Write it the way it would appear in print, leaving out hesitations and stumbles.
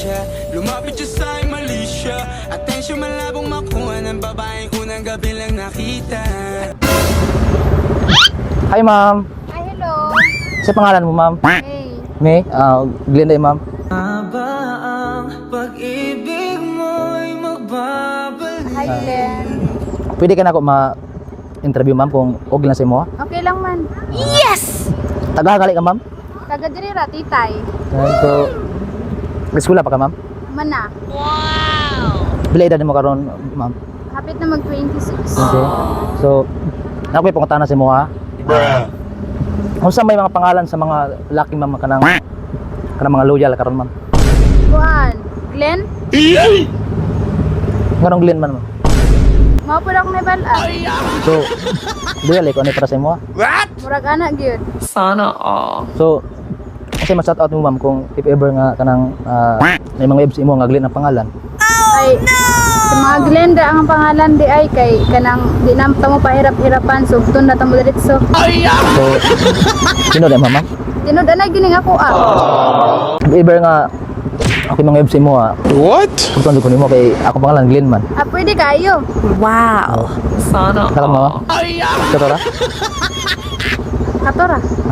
siya. Lumapit siya sa aking mali siya. Atensyon malabong makuha ng babaeng unang gabi lang nakita. Hi ma'am. Ay, hello. Sa pangalan mo ma'am? Hey. May? Glenda ma'am. Aba ang pag-ibig mo'y magbabalik. Hi, Glenn. Pwede ka na ako ma-interview ma'am kung okay lang sa imo ha? Okay lang man. Tagahagali ka ma'am? Taga diri ra, titay. So, eskwela pa ka ma'am? Mana. Bila edad mo karon ma'am? Hapit na mag-26. Okay. So, ako may pangutana sa imo ha? Kung sa may mga pangalan sa mga laki ma'am kanang mga loyal karon ma'am? Kuan. Glenn? Nganong Glenn man ma'am? Mao pud ako nabala. So, loyal ko ano para sa imo ha? Murag anak gyud. So, kasi ma-shout out mo ma'am kung if ever nga kanang may mga webs imo nga Glenn ang pangalan. Ay, sa mga Glenda ang pangalan di ay kay kanang di na ta mo pahirap-hirapan sugton na ta mo diretso. So, sino din ma'am? Tinud na gining ako If ever nga ako mga webs imo ha? What? Kung ko nimo kay ako pangalan Glenn man. Pwede kayo. Sana. Karon ma'am? Katora? Katora.